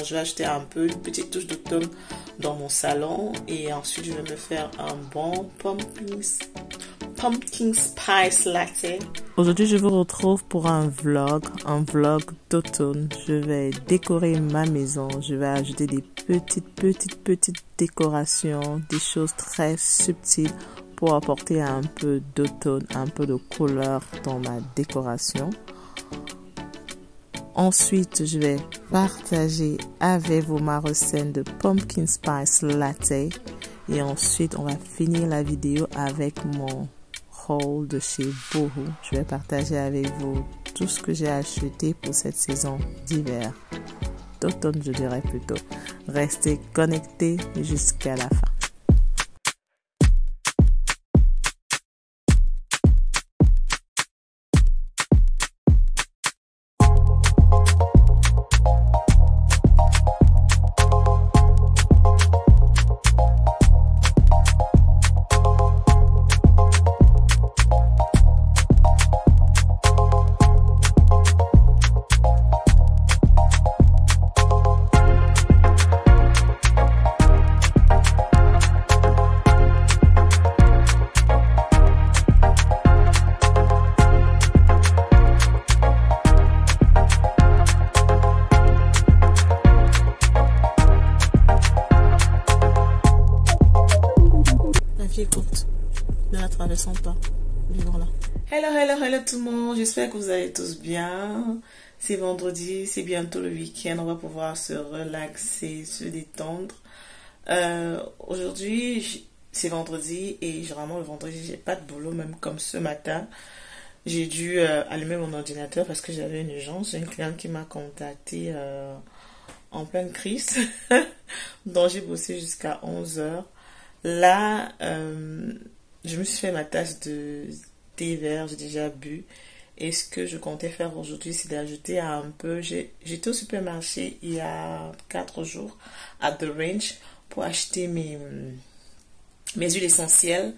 Je vais acheter un peu une petite touche d'automne dans mon salon et ensuite je vais me faire un bon pumpkin spice latte. Aujourd'hui, je vous retrouve pour un vlog d'automne. Je vais décorer ma maison. Je vais ajouter des petites décorations, des choses très subtiles pour apporter un peu d'automne, un peu de couleur dans ma décoration. Ensuite, je vais partager avec vous ma recette de pumpkin spice latte. Et ensuite, on va finir la vidéo avec mon haul de chez Boohoo. Je vais partager avec vous tout ce que j'ai acheté pour cette saison d'hiver. D'automne, je dirais plutôt. Restez connectés jusqu'à la fin. Écoute, ne la traversons pas. Vivons là. Hello tout le monde. J'espère que vous allez tous bien. C'est vendredi, c'est bientôt le week-end. On va pouvoir se relaxer, se détendre. Aujourd'hui, c'est vendredi et généralement le vendredi, j'ai pas de boulot, même comme ce matin. J'ai dû allumer mon ordinateur parce que j'avais une urgence. J'ai une cliente qui m'a contacté en pleine crise. Donc j'ai bossé jusqu'à 11h. Là, je me suis fait ma tasse de thé vert, j'ai déjà bu. Et ce que je comptais faire aujourd'hui, c'est d'ajouter un peu... J'étais au supermarché il y a 4 jours à The Range pour acheter mes huiles essentielles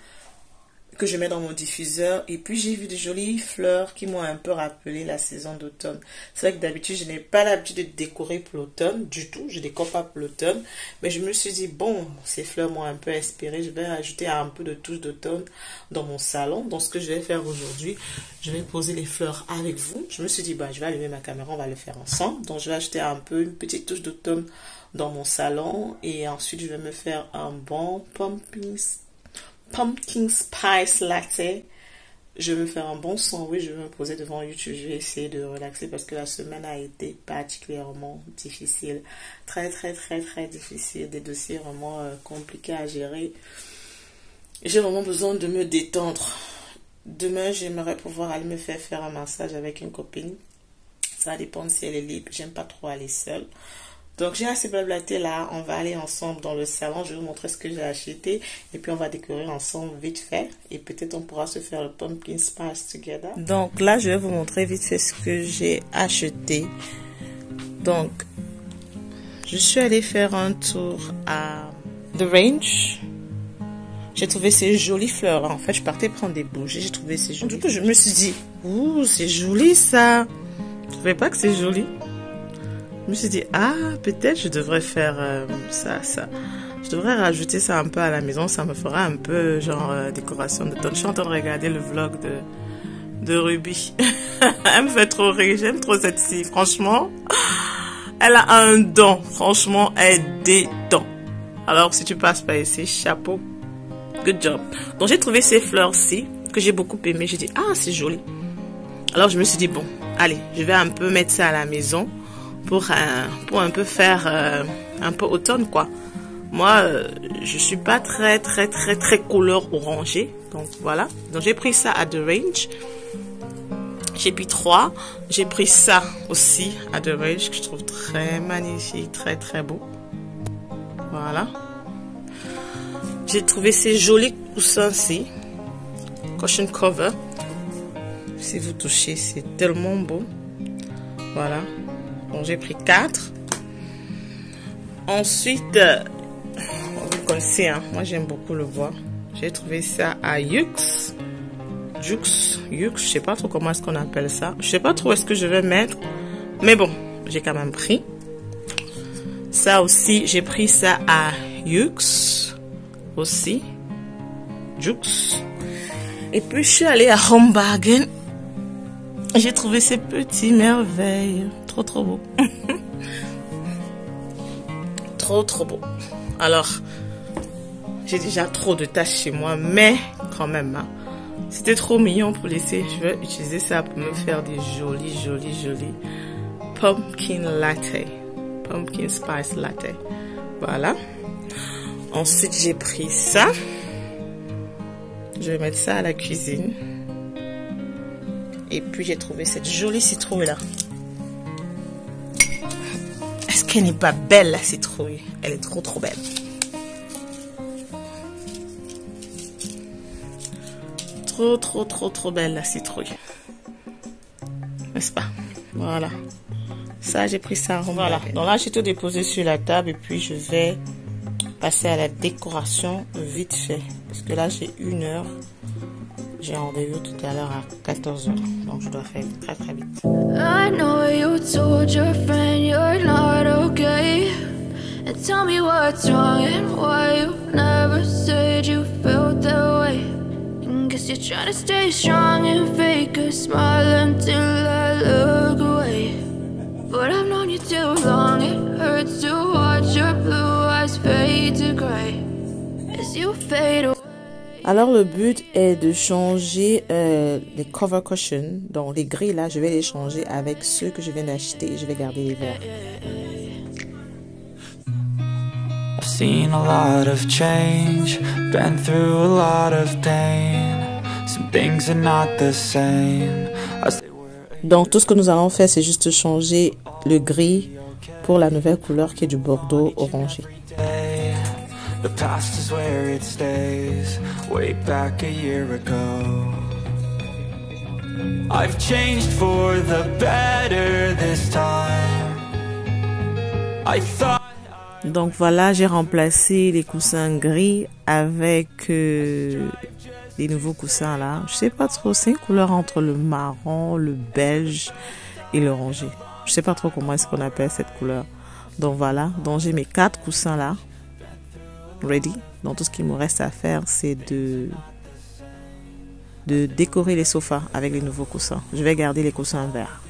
que je mets dans mon diffuseur. Et puis j'ai vu de jolies fleurs qui m'ont un peu rappelé la saison d'automne. C'est vrai que d'habitude, je n'ai pas l'habitude de décorer pour l'automne du tout. Je ne décore pas pour l'automne. Mais je me suis dit, bon, ces fleurs m'ont un peu inspiré. Je vais ajouter un peu de touche d'automne dans mon salon. Donc ce que je vais faire aujourd'hui, je vais poser les fleurs avec vous. Je me suis dit, bah, je vais allumer ma caméra, on va le faire ensemble. Donc je vais acheter un peu une petite touche d'automne dans mon salon. Et ensuite, je vais me faire un bon pumpkin spice latte. Je vais me faire un bon sandwich. Je vais me poser devant YouTube. Je vais essayer de relaxer parce que la semaine a été particulièrement difficile. Très difficile. Des dossiers vraiment compliqués à gérer. J'ai vraiment besoin de me détendre. Demain, j'aimerais pouvoir aller me faire un massage avec une copine. Ça dépend si elle est libre. J'aime pas trop aller seule. Donc j'ai assez blablaté là, on va aller ensemble dans le salon, je vais vous montrer ce que j'ai acheté et puis on va décorer ensemble vite fait et peut-être on pourra se faire le pumpkin spice together. Donc là je vais vous montrer vite fait ce que j'ai acheté. Donc je suis allée faire un tour à The Range. J'ai trouvé ces jolies fleurs. En fait je partais prendre des bougies, j'ai trouvé ces jolies. Du coup je me suis dit, ouh c'est joli ça. Vous trouvez pas que c'est joli? Je me suis dit, ah, peut-être je devrais faire ça. Je devrais rajouter ça un peu à la maison. Ça me fera un peu genre décoration d'automne. Je suis en train de regarder le vlog de Ruby. Elle me fait trop rire. J'aime trop cette fille. Franchement, elle a un don. Franchement, elle détend. Alors, si tu passes par ici, chapeau. Good job. Donc, j'ai trouvé ces fleurs-ci que j'ai beaucoup aimé. J'ai dit, ah, c'est joli. Alors, je me suis dit, bon, allez, je vais un peu mettre ça à la maison. Pour un peu faire un peu automne quoi. Moi je suis pas très couleur orangée, donc voilà. Donc j'ai pris ça à The Range. J'ai pris 3. J'ai pris ça aussi à The Range que je trouve très magnifique, très beau. Voilà. J'ai trouvé ces jolis coussins-ci, cushion cover. Si vous touchez, c'est tellement beau. Voilà. Donc j'ai pris 4. Ensuite, vous connaissez, hein, moi j'aime beaucoup le bois. J'ai trouvé ça à Yux, je sais pas trop comment est-ce qu'on appelle ça. Je sais pas trop où est-ce que je vais mettre. Mais bon, j'ai quand même pris. Ça aussi, j'ai pris ça à Yux aussi. Jux. Et puis, je suis allée à Home Bargain. J'ai trouvé ces petits merveilles. Trop, trop beau. Trop, trop beau. Alors, j'ai déjà trop de tâches chez moi, mais quand même, hein, c'était trop mignon pour laisser. Je vais utiliser ça pour me faire des jolis pumpkin latte. Pumpkin spice latte. Voilà. Ensuite, j'ai pris ça. Je vais mettre ça à la cuisine. Et puis, j'ai trouvé cette jolie citrouille là. Est-ce qu'elle n'est pas belle, la citrouille? Elle est trop, trop belle. Trop, trop, trop, trop belle, la citrouille. N'est-ce pas? Voilà. Ça, j'ai pris ça. Voilà. Donc là, j'ai tout déposé sur la table et puis je vais passer à la décoration vite fait. Parce que là, j'ai 1 heure. J'ai rendez-vous tout à l'heure à 14 h. Donc, je dois faire très, très vite. I know you told your friend you're not okay. And tell me what's wrong and why you never said you felt that way. And guess you're trying to stay strong and fake a smile until I look away. But I've known you too long, it hurts to watch your blue eyes fade to gray as you fade away. Alors le but est de changer les cover cushions, donc les grilles là, je vais les changer avec ceux que je viens d'acheter, je vais garder les verts. I've seen a lot of change, been through a lot of pain. Some things are not the same. Donc tout ce que nous allons faire, c'est juste changer le gris pour la nouvelle couleur qui est du bordeaux orangé. The past is where it stays, way back a year ago. I've changed for the better this time. I thought. Donc voilà, j'ai remplacé les coussins gris avec les nouveaux coussins là. Je sais pas trop, c'est une couleur entre le marron, le beige et l'orangé. Je sais pas trop comment est-ce qu'on appelle cette couleur. Donc voilà, donc j'ai mes 4 coussins là. Ready. Donc tout ce qu'il me reste à faire, c'est de décorer les sofas avec les nouveaux coussins. Je vais garder les coussins verts.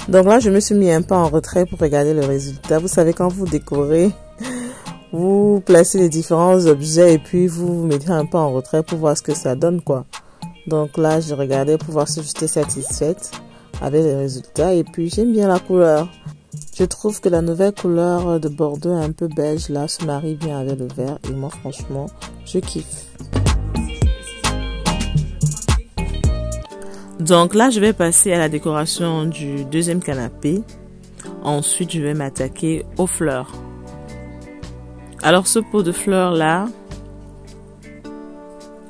Donc là, je me suis mis un peu en retrait pour regarder le résultat. Vous savez, quand vous décorez, vous placez les différents objets et puis vous vous mettez un peu en retrait pour voir ce que ça donne, quoi. Donc là, je regardais pour voir si j'étais satisfaite avec les résultats. Et puis, j'aime bien la couleur. Je trouve que la nouvelle couleur de bordeaux un peu beige, là, se marie bien avec le vert. Et moi, franchement, je kiffe. Donc là, je vais passer à la décoration du deuxième canapé. Ensuite, je vais m'attaquer aux fleurs. Alors, ce pot de fleurs là,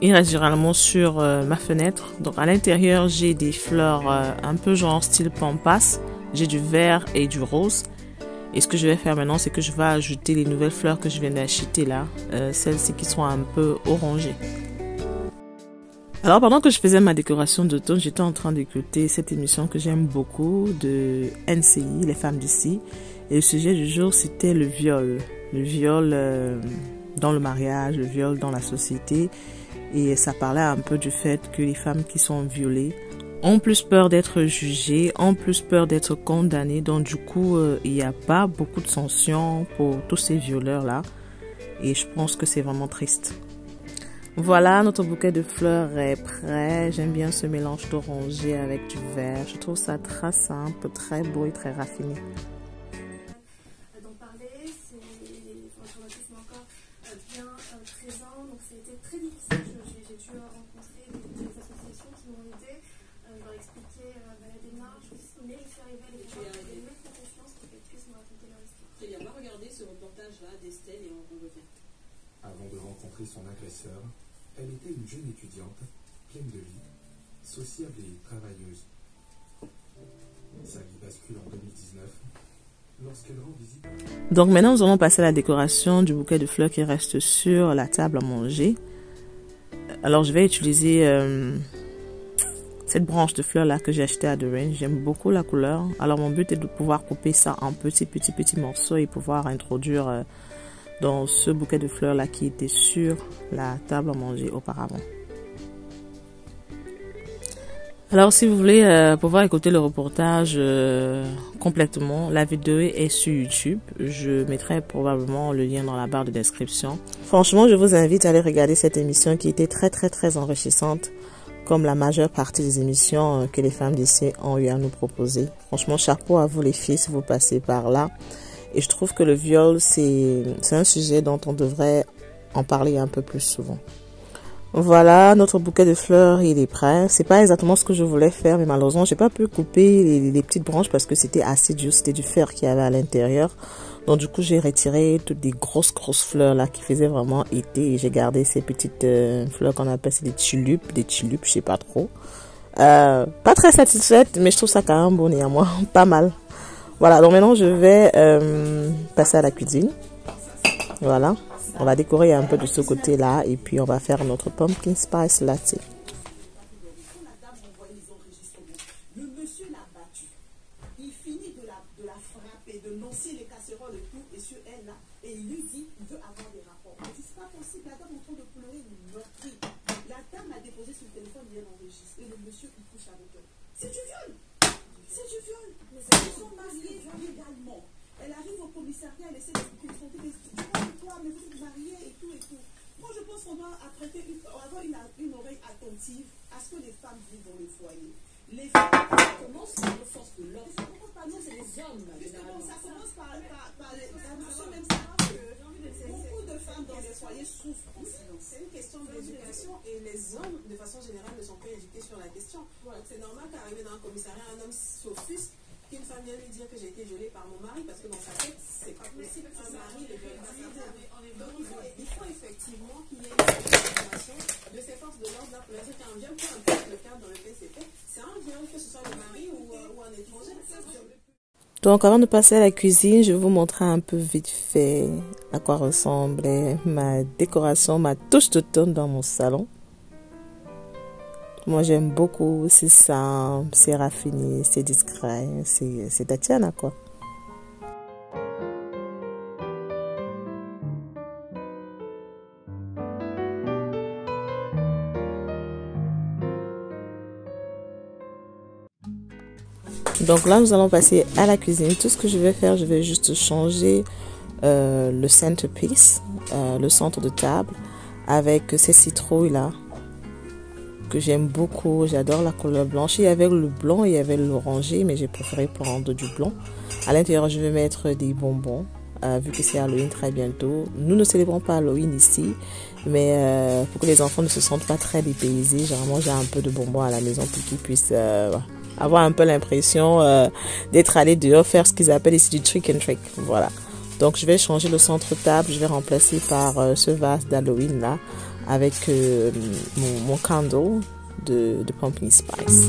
il reste généralement sur ma fenêtre. Donc à l'intérieur, j'ai des fleurs un peu genre style pampas. J'ai du vert et du rose. Et ce que je vais faire maintenant, c'est que je vais ajouter les nouvelles fleurs que je viens d'acheter là. Celles-ci qui sont un peu orangées. Alors pendant que je faisais ma décoration d'automne, j'étais en train d'écouter cette émission que j'aime beaucoup de NCI, les femmes d'ici. Et le sujet du jour, c'était le viol. Le viol dans le mariage, le viol dans la société. et ça parlait un peu du fait que les femmes qui sont violées ont plus peur d'être jugées, ont plus peur d'être condamnées. Donc du coup, il n'y a pas beaucoup de sanctions pour tous ces violeurs-là. Et je pense que c'est vraiment triste. Voilà, notre bouquet de fleurs est prêt. J'aime bien ce mélange d'oranger avec du vert. Je trouve ça très simple, très beau et très raffiné. D'en parler, c'est un traumatisme encore bien présent. Donc ça a été très difficile. J'ai dû rencontrer des associations qui m'ont aidé, leur expliquer la démarche, mais je suis arrivée à les mettre en confiance pour qu'elles puissent me raconter leur histoire. Très bien, on va regarder ce reportage-là d'Estelle et on revient. Avant de rencontrer son agresseur, elle était une jeune étudiante, pleine de vie, sociable et travailleuse. Sa vie bascule en 2019, lorsqu'elle rend visite. Donc maintenant, nous allons passer à la décoration du bouquet de fleurs qui reste sur la table à manger. Alors, je vais utiliser cette branche de fleurs là que j'ai achetée à The Range. J'aime beaucoup la couleur. Alors, mon but est de pouvoir couper ça en petits morceaux et pouvoir introduire dans ce bouquet de fleurs là qui était sur la table à manger auparavant. Alors si vous voulez pouvoir écouter le reportage complètement, la vidéo est sur YouTube. Je mettrai probablement le lien dans la barre de description. Franchement, je vous invite à aller regarder cette émission qui était très enrichissante, comme la majeure partie des émissions que les femmes d'ici ont eu à nous proposer. Franchement, chapeau à vous les filles si vous passez par là. Et je trouve que le viol, c'est un sujet dont on devrait en parler un peu plus souvent. Voilà, notre bouquet de fleurs, il est prêt. C'est pas exactement ce que je voulais faire, mais malheureusement, j'ai pas pu couper les petites branches parce que c'était assez dur. C'était du fer qu'il y avait à l'intérieur. Donc du coup, j'ai retiré toutes des grosses fleurs là qui faisaient vraiment été. Et j'ai gardé ces petites fleurs qu'on appelle des tulipes, je sais pas trop. Pas très satisfaite, mais je trouve ça quand même bon néanmoins, pas mal. Voilà, donc maintenant je vais passer à la cuisine. Voilà, on va décorer un peu de ce côté-là et puis on va faire notre pumpkin spice latte. Le monsieur l'a battu. Il finit de la frapper, de lancer les casseroles et tout, et sur elle là, et il lui dit il veut avoir des rapports. Il dit c'est pas possible, la dame est en train de pleurer, une meurtrie. La dame a déposé son téléphone, il enregistre, et le monsieur il couche avec elle. C'est du viol! C'est du viol! Ils sont mariés légalement. Elle arrive au commissariat, elle essaie de se confronter, mais toi, mais vous êtes mariés et tout et tout. Moi, je pense qu'on doit avoir une oreille attentive à ce que les femmes vivent dans le foyer. Les femmes, ça commence par le sens de l'homme. Ça commence par nous, c'est les hommes. Justement, ça commence par les monsieur même savent que beaucoup de femmes dans les foyers souffrent en silence. C'est une question d'éducation et les hommes, de façon générale, ne sont pas éduqués sur la question. Donc, c'est normal qu'arriver dans un commissariat, un homme s'offusque qu'une femme vient lui dire que j'ai été violée par mon mari, parce que dans sa tête, c'est pas possible. Un mari ne viole pas sa femme. Donc, il faut effectivement qu'il y ait une information de ces forces de l'ordre là pour leur dire qu'un viol, peu importe le cadre dans lequel c'est fait, c'est un viol, que ce soit le mari ou un étranger. Donc avant de passer à la cuisine, je vais vous montrer un peu vite fait à quoi ressemblait ma décoration, ma touche d'automne dans mon salon. Moi j'aime beaucoup, c'est simple, c'est raffiné, c'est discret, c'est Tatiana quoi. Donc là, nous allons passer à la cuisine. Tout ce que je vais faire, je vais juste changer le centerpiece, le centre de table, avec ces citrouilles-là, que j'aime beaucoup. J'adore la couleur blanche. Il y avait le blanc, il y avait l'orangé, mais j'ai préféré prendre du blanc. À l'intérieur, je vais mettre des bonbons, vu que c'est Halloween très bientôt. Nous ne célébrons pas Halloween ici, mais pour que les enfants ne se sentent pas très dépaysés, généralement, j'ai un peu de bonbons à la maison pour qu'ils puissent... avoir un peu l'impression d'être allé dehors faire ce qu'ils appellent ici du trick and trick. Voilà. Donc je vais changer le centre table. Je vais remplacer par ce vase d'Halloween là avec mon candle de pumpkin spice.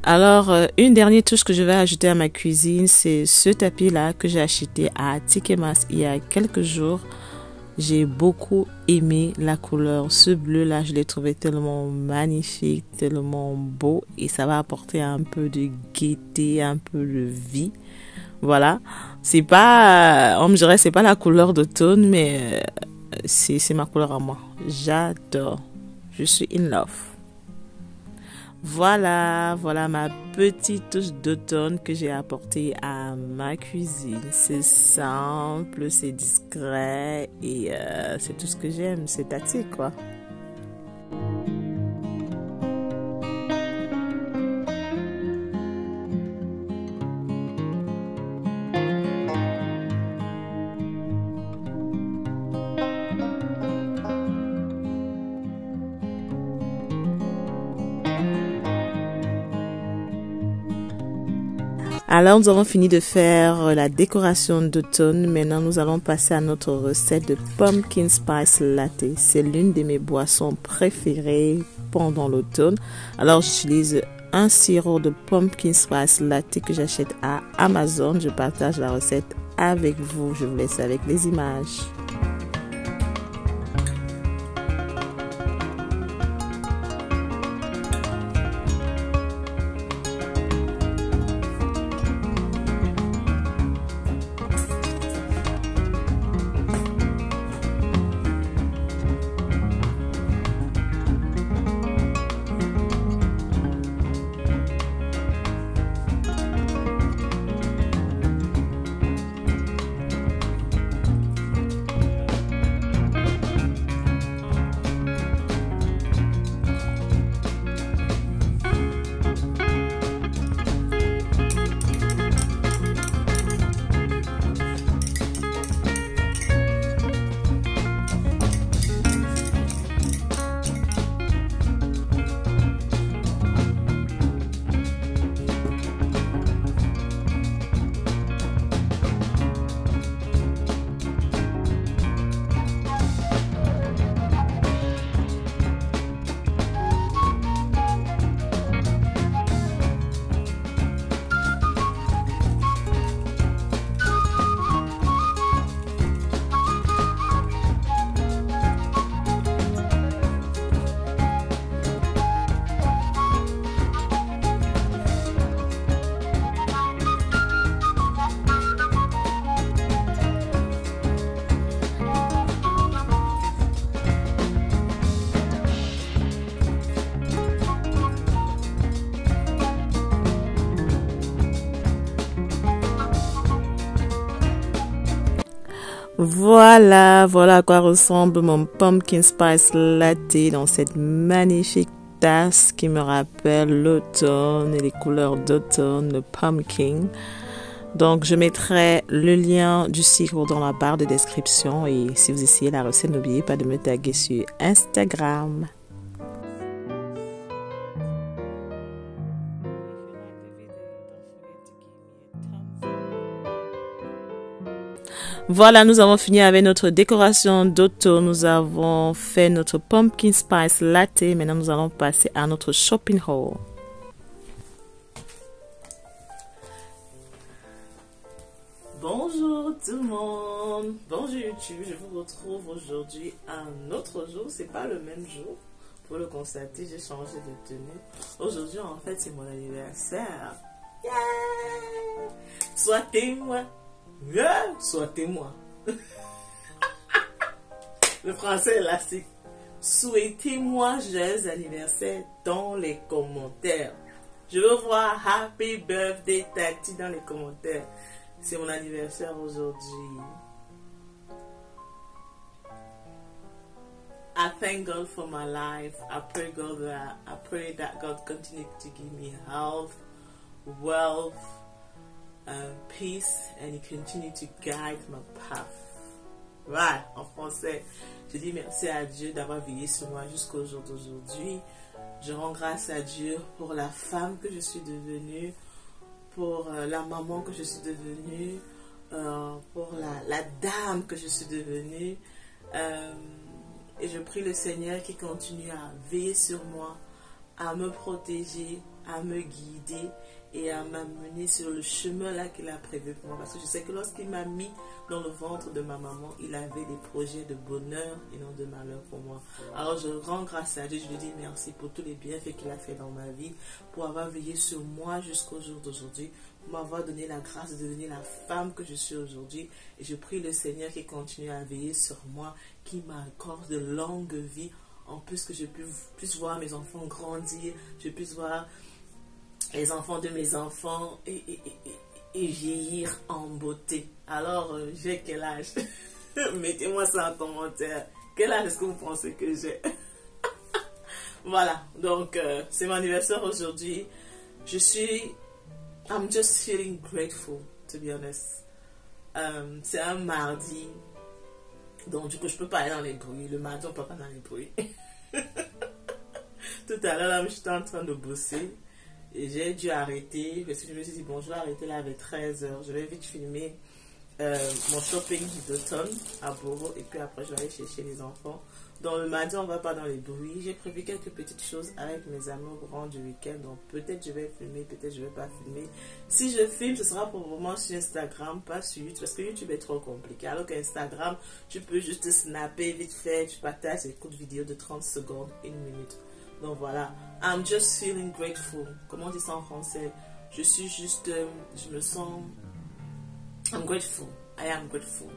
Alors, une dernière touche que je vais ajouter à ma cuisine, c'est ce tapis-là que j'ai acheté à Tikemas il y a quelques jours. J'ai beaucoup aimé la couleur. Ce bleu-là, je l'ai trouvé tellement magnifique, tellement beau. Et ça va apporter un peu de gaieté, un peu de vie. Voilà. C'est pas, on me dirait, c'est pas la couleur d'automne, mais c'est ma couleur à moi. J'adore. Je suis in love. Voilà ma petite touche d'automne que j'ai apportée à ma cuisine. C'est simple, c'est discret et c'est tout ce que j'aime, c'est tactique quoi. Alors, nous avons fini de faire la décoration d'automne. Maintenant, nous allons passer à notre recette de Pumpkin Spice Latte. C'est l'une de mes boissons préférées pendant l'automne. Alors, j'utilise un sirop de Pumpkin Spice Latte que j'achète à Amazon. Je partage la recette avec vous. Je vous laisse avec les images. Voilà à quoi ressemble mon Pumpkin Spice Latte dans cette magnifique tasse qui me rappelle l'automne et les couleurs d'automne, le pumpkin. Donc, je mettrai le lien du sirop dans la barre de description et si vous essayez la recette, n'oubliez pas de me taguer sur Instagram. Voilà, nous avons fini avec notre décoration d'automne. Nous avons fait notre Pumpkin Spice Latte. Maintenant, nous allons passer à notre shopping haul. Bonjour tout le monde. Bonjour YouTube. Je vous retrouve aujourd'hui un autre jour. C'est pas le même jour. Pour le constater, j'ai changé de tenue. Aujourd'hui, en fait, c'est mon anniversaire. Yeah! Souhaitez-moi. Yeah, souhaitez-moi. Le français élastique. Souhaitez-moi joyeux anniversaire dans les commentaires. Je veux voir Happy Birthday Tati dans les commentaires. C'est mon anniversaire aujourd'hui. I thank God for my life. I pray that God continue to give me health, wealth, peace, and He continue to guide my path. Ouais, en français, je dis merci à Dieu d'avoir veillé sur moi jusqu'au jour d'aujourd'hui. Je rends grâce à Dieu pour la femme que je suis devenue, pour la maman que je suis devenue, pour la dame que je suis devenue. Et je prie le Seigneur qui continue à veiller sur moi, à me protéger, à me guider et à m'amener sur le chemin là qu'il a prévu pour moi. Parce que je sais que lorsqu'il m'a mis dans le ventre de ma maman, il avait des projets de bonheur et non de malheur pour moi. Alors je rends grâce à Dieu, je lui dis merci pour tous les bienfaits qu'il a fait dans ma vie, pour avoir veillé sur moi jusqu'au jour d'aujourd'hui, pour m'avoir donné la grâce de devenir la femme que je suis aujourd'hui. Et je prie le Seigneur qui continue à veiller sur moi, qui m'accorde de longue vie, en plus que je puisse voir mes enfants grandir, je puisse voir les enfants de mes enfants et vieillir en beauté. Alors, j'ai quel âge? Mettez-moi ça en commentaire. Quel âge est-ce que vous pensez que j'ai? Voilà, donc c'est mon anniversaire aujourd'hui. I'm just feeling grateful, to be honest. C'est un mardi, donc du coup je peux pas aller dans les bruits. Le mardi on peut pas dans les bruits. Tout à l'heure là, j'étais en train de bosser. Et j'ai dû arrêter parce que je me suis dit, bon, je vais arrêter là avec 13h. Je vais vite filmer mon shopping d'automne à Boro. Et puis après, je vais aller chercher les enfants. Donc le mardi, on ne va pas dans les bruits. J'ai prévu quelques petites choses avec mes amis au courant du week-end. Donc peut-être je vais filmer, peut-être je ne vais pas filmer. Si je filme, ce sera probablement sur Instagram, pas sur YouTube. Parce que YouTube est trop compliqué. Alors qu'Instagram, tu peux juste snapper vite fait. Tu partages des courtes vidéos de 30 secondes, 1 minute. Donc voilà, I'm just feeling grateful. Comment on dit ça en français? Je suis juste, je me sens, I'm grateful. I am grateful.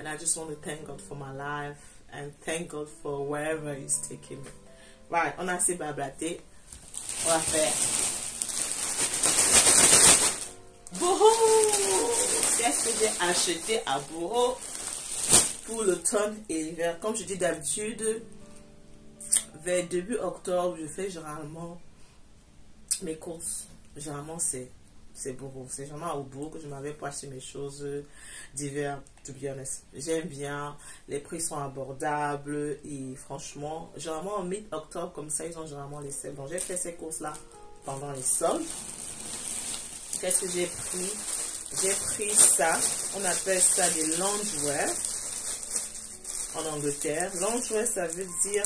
And I just want to thank God for my life and thank God for wherever He's taking me. Right, on a assez bablaté. On va faire. Boro! Qu'est-ce que j'ai acheté à Boro pour l'automne et l'hiver? Comme je dis d'habitude, vers début octobre, je fais généralement mes courses. Généralement, c'est Boro. C'est généralement au Boro que je m'avais pas acheté mes choses d'hiver, to be honest. J'aime bien. Les prix sont abordables. Et franchement, généralement, en mi-octobre, comme ça, ils ont généralement les soldes. Donc, j'ai fait ces courses-là pendant les soldes. Qu'est-ce que j'ai pris? J'ai pris ça. On appelle ça des loungewear en Angleterre. Loungewear, ça veut dire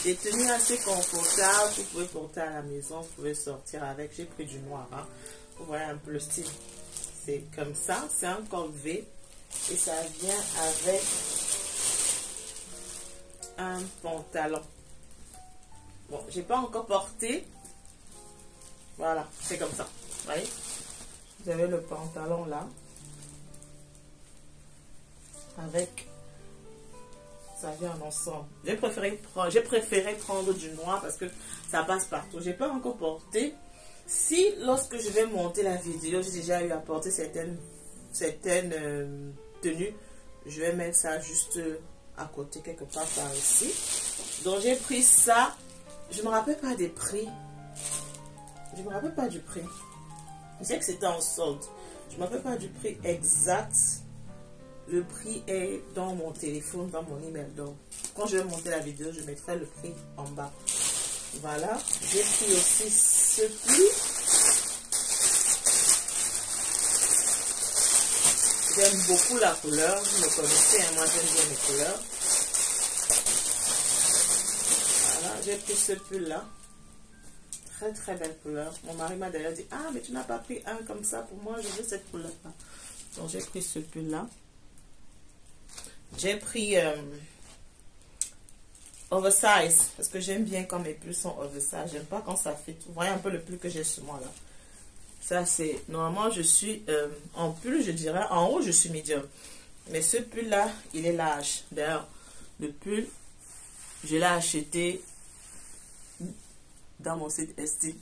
des tenues assez confortables. Vous pouvez porter à la maison, vous pouvez sortir avec. J'ai pris du noir. Hein. Vous voyez un peu le style. C'est comme ça. C'est un col V. Et ça vient avec un pantalon. Bon, j'ai pas encore porté. Voilà, c'est comme ça. Vous voyez? Vous avez le pantalon là. Avec... ça vient en ensemble. J'ai préféré prendre du noir parce que ça passe partout. J'ai pas encore porté. Si lorsque je vais monter la vidéo, j'ai déjà eu à porter certaines tenues, je vais mettre ça juste à côté quelque part par ici. Donc j'ai pris ça. Je me rappelle pas des prix. Je me rappelle pas du prix. Je sais que c'était en solde. Je me rappelle pas du prix exact. Le prix est dans mon téléphone, dans mon email. Donc, quand je vais monter la vidéo, je mettrai le prix en bas. Voilà. J'ai pris aussi ce pli. J'aime beaucoup la couleur. Vous me connaissez, hein, moi j'aime bien les couleurs. Voilà. J'ai pris ce pull-là. Très très belle couleur. Mon mari m'a d'ailleurs dit, ah mais tu n'as pas pris un comme ça pour moi, je veux cette couleur-là. Donc j'ai pris ce pull-là. J'ai pris oversize parce que j'aime bien quand mes pulls sont oversize. J'aime pas quand ça fait. Vous voyez un peu le pull que j'ai sur moi là. Ça c'est normalement je suis en pull, je dirais en haut je suis medium. Mais ce pull là il est large. D'ailleurs le pull je l'ai acheté dans mon site Etsy.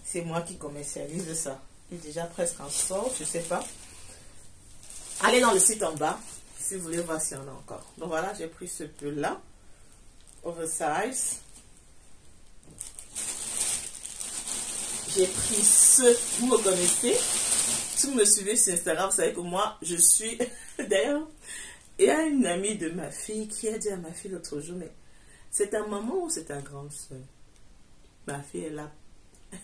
C'est moi qui commercialise ça. Il est déjà presque en solde, je sais pas. Allez dans le site en bas. Si vous voulez voir s'il y en a encore. Donc voilà, j'ai pris ce pull là. Oversize. J'ai pris ce. Vous me connaissez. Si vous me suivez sur Instagram, vous savez que moi, je suis... D'ailleurs, il y a une amie de ma fille qui a dit à ma fille l'autre jour, mais c'est ta maman ou c'est ta grande soeur? Ma fille, elle a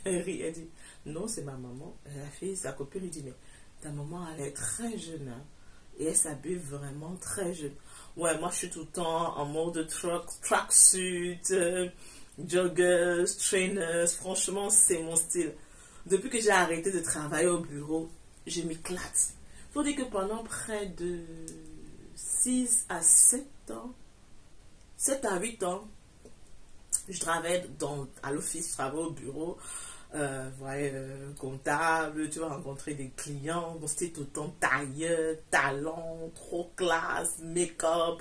ri. Elle dit, non, c'est ma maman. La fille, sa copine lui dit, mais ta maman, elle est très jeune, hein. Et elle s'habille vraiment très jeune. Ouais, moi je suis tout le temps en mode tracksuit, joggers, trainers, franchement, c'est mon style. Depuis que j'ai arrêté de travailler au bureau, je m'éclate. Il faut dire que pendant près de 6 à 7 ans, 7 à 8 ans, je travaillais à l'office, je travaillais au bureau, comptable, tu vas rencontrer des clients, donc c'était tout le temps tailleur, talent, trop classe, make-up,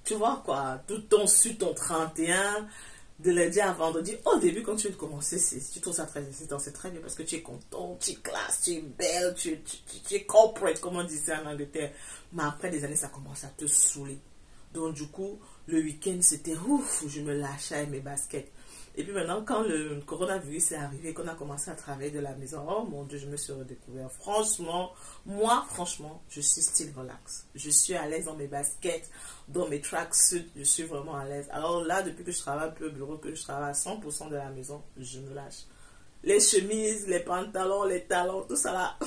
tu vois quoi, tout ton su ton 31, de lundi à vendredi. Au début, quand tu commençais, tu trouves ça très excitant, c'est très bien parce que tu es content, tu es classe, tu es belle, tu es corporate, comme on disait en Angleterre. Mais après des années, ça commence à te saouler. Donc du coup, le week-end, c'était ouf, je me lâchais avec mes baskets. Et puis maintenant, quand le coronavirus est arrivé, qu'on a commencé à travailler de la maison, oh mon Dieu, je me suis redécouvert. Franchement, moi, je suis style relax. Je suis à l'aise dans mes baskets, dans mes tracksuits, je suis vraiment à l'aise. Alors là, depuis que je travaille un peu au bureau, que je travaille à 100% de la maison, je me lâche. Les chemises, les pantalons, les talons, tout ça là,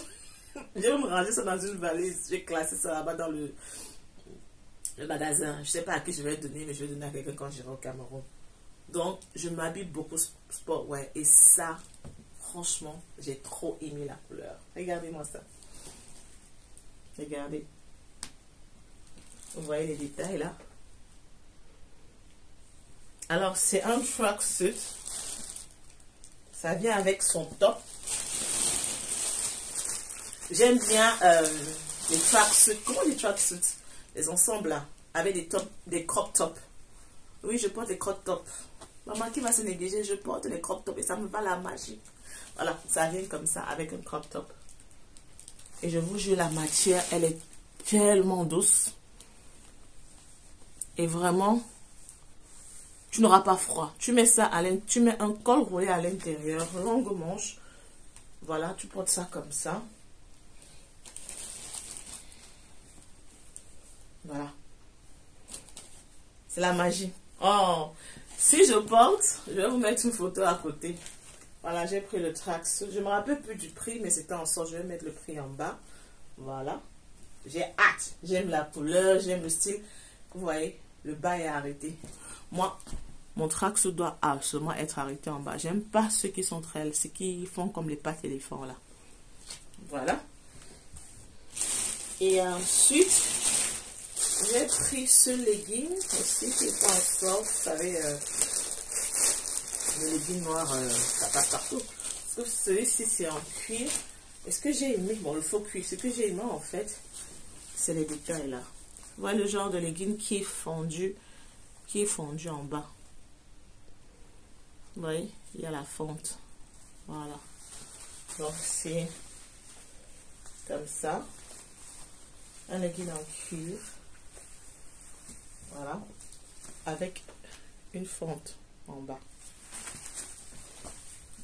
je vais me ranger ça dans une valise. J'ai classé ça là-bas dans le magasin. Je ne sais pas à qui je vais donner, mais je vais donner à quelqu'un quand j'irai au Cameroun. Donc, je m'habille beaucoup sportwear. Et ça, franchement, j'ai trop aimé la couleur. Regardez-moi ça. Regardez. Vous voyez les détails là? Alors, c'est un tracksuit. Ça vient avec son top. J'aime bien les tracksuits. Comment les tracksuits? Les ensembles là. Avec des crop tops. Oui, je porte des crop tops. Maman qui va se négliger, je porte les crop tops et ça me va la magie. Voilà, ça vient comme ça avec un crop top. Et je vous jure, la matière, elle est tellement douce. Et vraiment, tu n'auras pas froid. Tu mets ça tu mets un col roulé à l'intérieur, longue manche. Voilà, tu portes ça comme ça. Voilà. C'est la magie. Oh, si je porte, je vais vous mettre une photo à côté. Voilà, j'ai pris le tracksuit. Je ne me rappelle plus du prix, mais c'était en sorte. Je vais mettre le prix en bas. Voilà. J'ai hâte. J'aime la couleur, j'aime le style. Vous voyez, le bas est arrêté. Moi, mon tracksuit doit absolument être arrêté en bas. J'aime pas ceux qui sont ceux qui font comme les pattes éléphants là. Voilà. Et ensuite, j'ai pris ce legging aussi qui est en sorte, vous savez, le legging noir, ça passe partout. Sauf celui-ci, c'est en cuir. Et ce que j'ai aimé, bon, le faux cuir, ce que j'ai aimé en fait, c'est les détails là. Vous voyez le genre de legging qui est fondu en bas. Vous voyez, il y a la fente. Voilà. Donc c'est comme ça. Un legging en cuir. Voilà, avec une fente en bas.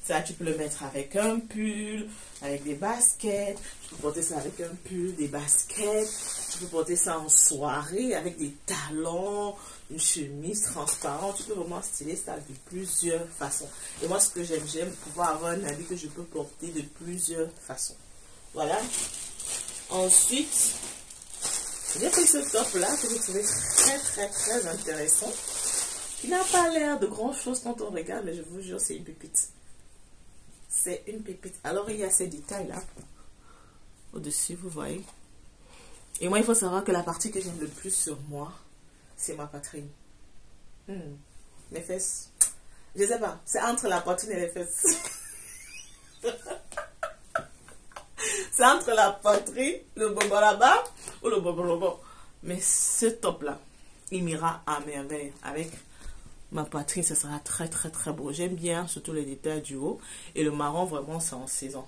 Ça, tu peux le mettre avec un pull, avec des baskets. Tu peux porter ça avec un pull, des baskets. Tu peux porter ça en soirée avec des talons, une chemise transparente. Tu peux vraiment styler ça de plusieurs façons. Et moi, ce que j'aime pouvoir avoir un habit que je peux porter de plusieurs façons. Voilà. Ensuite, j'ai pris ce top là que j'ai trouvé très intéressant, qui n'a pas l'air de grand chose quand on regarde, mais je vous jure, c'est une pépite. C'est une pépite. Alors il y a ces détails là au-dessus, vous voyez. Et moi, il faut savoir que la partie que j'aime le plus sur moi, c'est ma poitrine. Les fesses, je sais pas, c'est entre la poitrine et les fesses. C'est entre la poitrine, le bobo là-bas, ou le bobo. Mais ce top-là, il m'ira à merveille. Avec ma poitrine, ça sera très beau. J'aime bien surtout les détails du haut. Et le marron, vraiment, c'est en saison.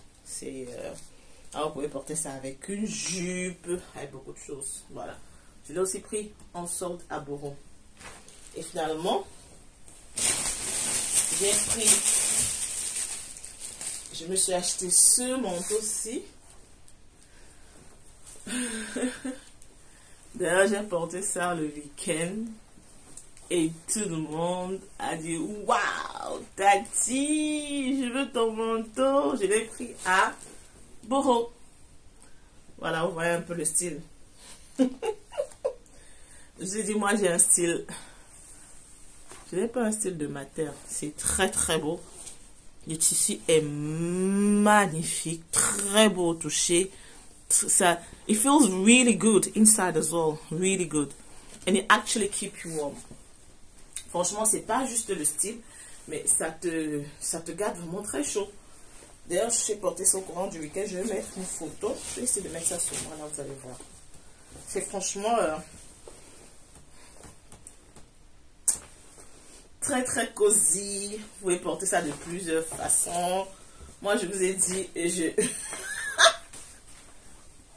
Alors, vous pouvez porter ça avec une jupe, avec beaucoup de choses. Voilà. Je l'ai aussi pris en solde à Boron. Et finalement, je me suis acheté ce manteau-ci. D'ailleurs, j'ai porté ça le week-end et tout le monde a dit waouh, Tati, je veux ton manteau. Je l'ai pris à Boro. Voilà, vous voyez un peu le style. Je dis, moi j'ai un style Ce n'est pas un style de mater. C'est très très beau. Le tissu est magnifique. Très beau au toucher. Ça, it feels really good inside as well. Really good. And it actually keeps you warm. Franchement, c'est pas juste le style, mais ça te garde vraiment très chaud. D'ailleurs, je vais porter ça au courant du week-end. Je vais mettre une photo. Je vais essayer de mettre ça sur moi. Là, vous allez voir. C'est franchement très très cosy. Vous pouvez porter ça de plusieurs façons. Moi, je vous ai dit,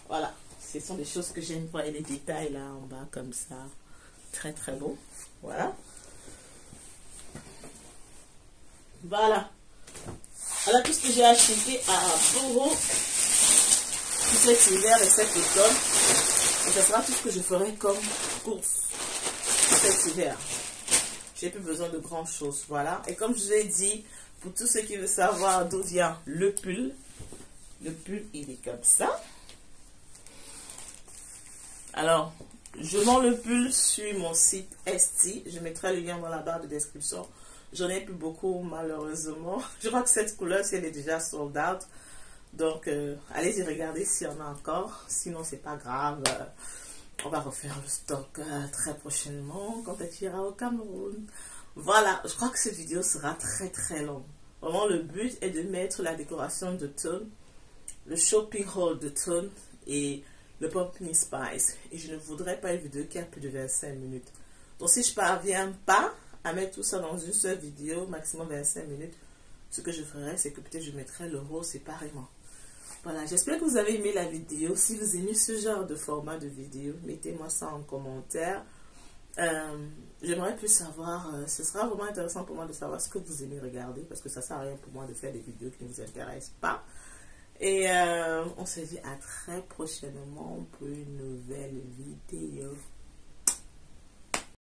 voilà. Ce sont des choses que j'aime pas. Et les détails là en bas comme ça. Très très beau. Voilà. Voilà. Voilà tout ce que j'ai acheté à Boro tout cet hiver et cet automne. Et ce sera tout ce que je ferai comme course cet hiver. J'ai plus besoin de grand chose. Voilà. Et comme je vous ai dit, pour tous ceux qui veulent savoir d'où vient le pull il est comme ça. Alors, je vends le pull sur mon site Etsy. Je mettrai le lien dans la barre de description. J'en ai plus beaucoup, malheureusement. Je crois que cette couleur, elle est déjà sold out. Donc, allez-y regarder s'il y en a encore. Sinon, c'est pas grave. On va refaire le stock très prochainement quand elle ira au Cameroun. Voilà, je crois que cette vidéo sera très très longue. Vraiment, le but est de mettre la décoration de d'automne, le shopping haul de d'automne et le pumpkin spice. Et je ne voudrais pas une vidéo qui a plus de 25 minutes. Donc, si je parviens pas à mettre tout ça dans une seule vidéo, maximum 25 minutes, ce que je ferai, c'est que peut-être je mettrai le rose séparément. Voilà, j'espère que vous avez aimé la vidéo. Si vous aimez ce genre de format de vidéo, mettez-moi ça en commentaire. J'aimerais plus savoir, ce sera vraiment intéressant pour moi de savoir ce que vous aimez regarder, parce que ça sert à rien pour moi de faire des vidéos qui ne vous intéressent pas. Et on se dit à très prochainement pour une nouvelle vidéo.